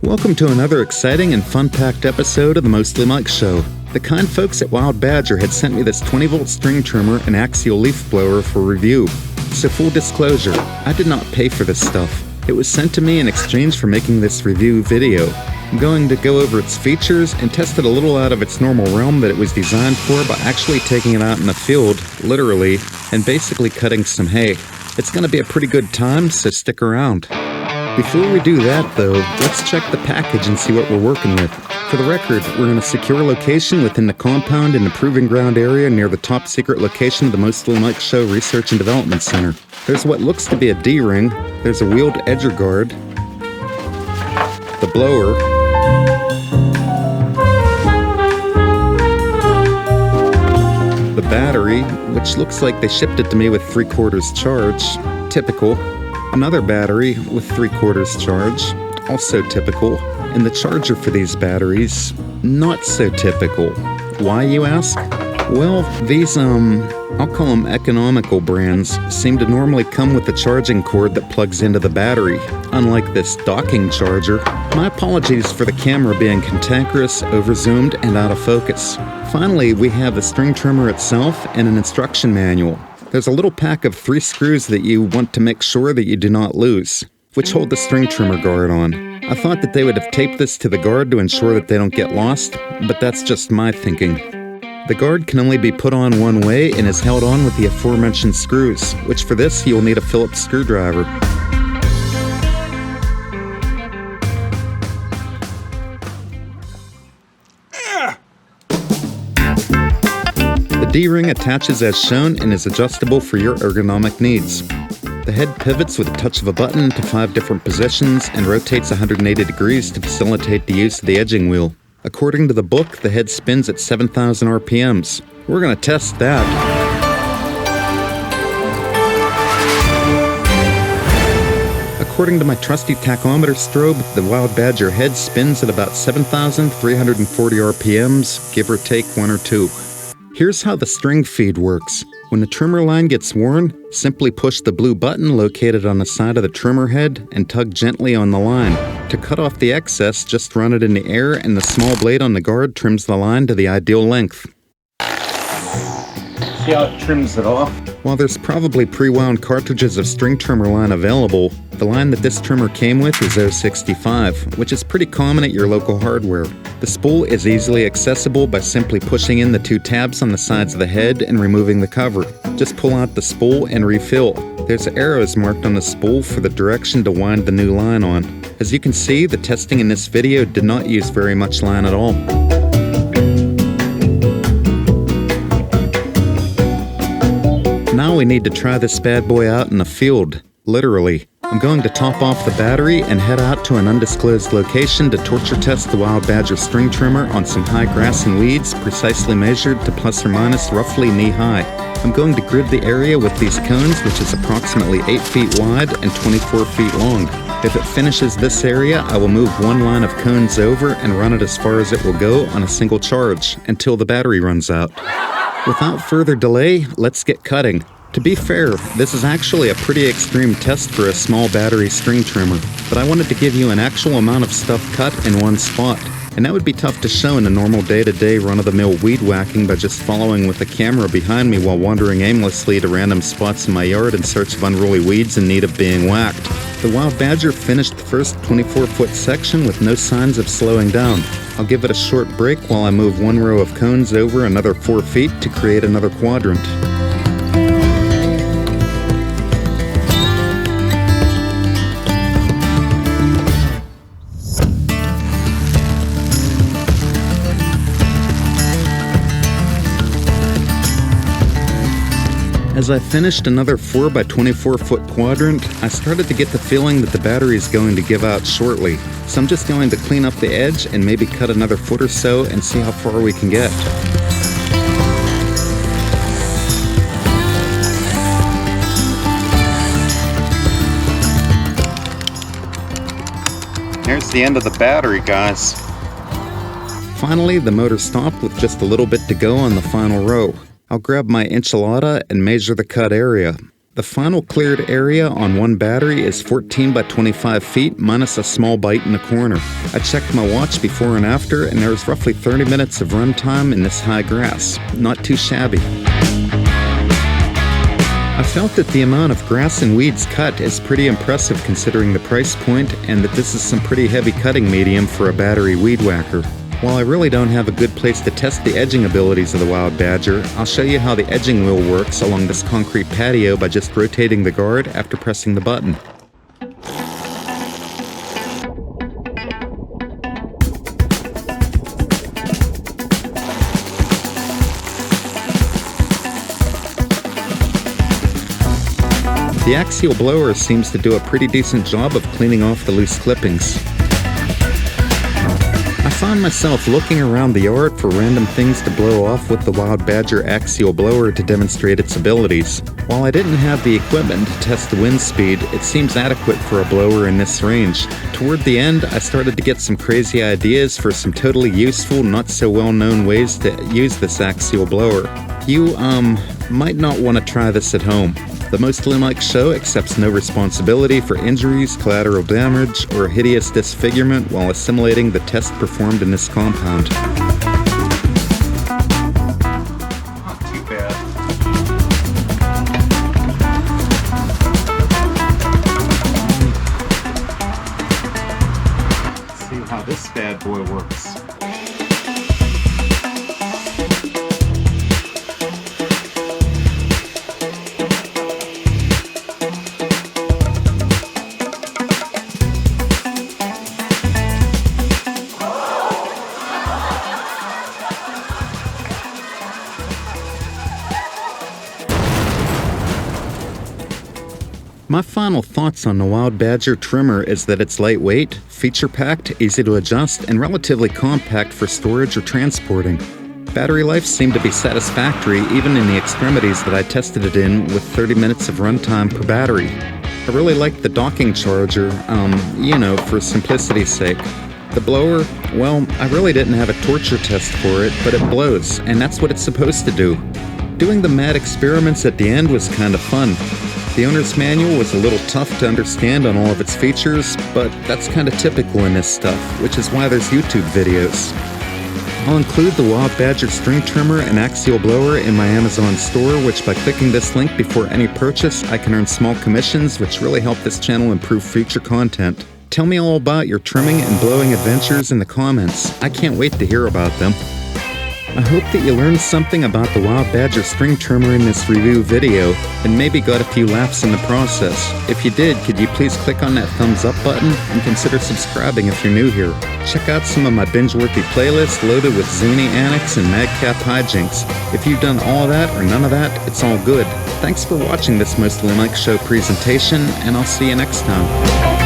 Welcome to another exciting and fun-packed episode of the Mostly Mike Show. The kind folks at Wild Badger had sent me this 20-volt string trimmer and axial leaf blower for review. So full disclosure, I did not pay for this stuff. It was sent to me in exchange for making this review video. I'm going to go over its features and test it a little out of its normal realm that it was designed for by actually taking it out in the field, literally, and basically cutting some hay. It's going to be a pretty good time, so stick around. Before we do that, though, let's check the package and see what we're working with. For the record, we're in a secure location within the compound in the Proving Ground area near the top secret location of the Mostly Mike Show Research and Development Center. There's what looks to be a D-ring, there's a wheeled edger guard, the blower, the battery, which looks like they shipped it to me with 3/4 charge, typical. Another battery with 3/4 charge, also typical. And the charger for these batteries, not so typical. Why, you ask? Well, these, I'll call them economical brands, seem to normally come with a charging cord that plugs into the battery, unlike this docking charger. My apologies for the camera being cantankerous, over-zoomed, and out of focus. Finally, we have the string trimmer itself and an instruction manual. There's a little pack of 3 screws that you want to make sure that you do not lose, which hold the string trimmer guard on. I thought that they would have taped this to the guard to ensure that they don't get lost, but that's just my thinking. The guard can only be put on one way and is held on with the aforementioned screws, which for this you'll need a Phillips screwdriver. The D-ring attaches as shown and is adjustable for your ergonomic needs. The head pivots with a touch of a button to 5 different positions and rotates 180 degrees to facilitate the use of the edging wheel. According to the book, the head spins at 7,000 RPMs. We're going to test that. According to my trusty tachometer strobe, the Wild Badger head spins at about 7,340 RPMs, give or take 1 or 2. Here's how the string feed works. When the trimmer line gets worn, simply push the blue button located on the side of the trimmer head and tug gently on the line. To cut off the excess, just run it in the air and the small blade on the guard trims the line to the ideal length. See how it trims it off? While there's probably pre-wound cartridges of string trimmer line available, the line that this trimmer came with is 065, which is pretty common at your local hardware. The spool is easily accessible by simply pushing in the 2 tabs on the sides of the head and removing the cover. Just pull out the spool and refill. There's arrows marked on the spool for the direction to wind the new line on. As you can see, the testing in this video did not use very much line at all. Now we need to try this bad boy out in the field, literally. I'm going to top off the battery and head out to an undisclosed location to torture test the Wild Badger string trimmer on some high grass and weeds precisely measured to plus or minus roughly knee high. I'm going to grid the area with these cones, which is approximately 8 feet wide and 24 feet long. If it finishes this area, I will move 1 line of cones over and run it as far as it will go on a single charge until the battery runs out. Without further delay, let's get cutting. To be fair, this is actually a pretty extreme test for a small battery string trimmer, but I wanted to give you an actual amount of stuff cut in one spot, and that would be tough to show in a normal day-to-day run-of-the-mill weed whacking by just following with the camera behind me while wandering aimlessly to random spots in my yard in search of unruly weeds in need of being whacked. The Wild Badger finished the first 24-foot section with no signs of slowing down. I'll give it a short break while I move 1 row of cones over another 4 feet to create another quadrant. As I finished another 4 by 24 foot quadrant, I started to get the feeling that the battery is going to give out shortly. So I'm just going to clean up the edge and maybe cut another foot or so and see how far we can get. Here's the end of the battery, guys. Finally, the motor stopped with just a little bit to go on the final row. I'll grab my enchilada and measure the cut area. The final cleared area on one battery is 14 by 25 feet minus a small bite in the corner. I checked my watch before and after, and there was roughly 30 minutes of run time in this high grass. Not too shabby. I felt that the amount of grass and weeds cut is pretty impressive considering the price point, and that this is some pretty heavy cutting medium for a battery weed whacker. While I really don't have a good place to test the edging abilities of the Wild Badger, I'll show you how the edging wheel works along this concrete patio by just rotating the guard after pressing the button. The Axial Blower seems to do a pretty decent job of cleaning off the loose clippings. I found myself looking around the yard for random things to blow off with the Wild Badger Axial Blower to demonstrate its abilities. While I didn't have the equipment to test the wind speed, it seems adequate for a blower in this range. Toward the end, I started to get some crazy ideas for some totally useful, not so well-known ways to use this Axial Blower. You, might not want to try this at home. The Most Limb-like Show accepts no responsibility for injuries, collateral damage, or hideous disfigurement while assimilating the test performed in this compound. Not too bad. Let's see how this bad boy works. My final thoughts on the Wild Badger trimmer is that it's lightweight, feature-packed, easy to adjust, and relatively compact for storage or transporting. Battery life seemed to be satisfactory even in the extremities that I tested it in with 30 minutes of runtime per battery. I really liked the docking charger, for simplicity's sake. The blower, well, I really didn't have a torture test for it, but it blows, and that's what it's supposed to do. Doing the mad experiments at the end was kind of fun. The owner's manual was a little tough to understand on all of its features, but that's kind of typical in this stuff, which is why there's YouTube videos. I'll include the Wild Badger string trimmer and Axial Blower in my Amazon store, which by clicking this link before any purchase, I can earn small commissions, which really help this channel improve future content. Tell me all about your trimming and blowing adventures in the comments. I can't wait to hear about them. I hope that you learned something about the Wild Badger string trimmer in this review video, and maybe got a few laughs in the process. If you did, could you please click on that thumbs up button, and consider subscribing if you're new here. Check out some of my binge-worthy playlists loaded with zany antics and madcap hijinks. If you've done all of that or none of that, it's all good. Thanks for watching this Most Limb-like Show presentation, and I'll see you next time.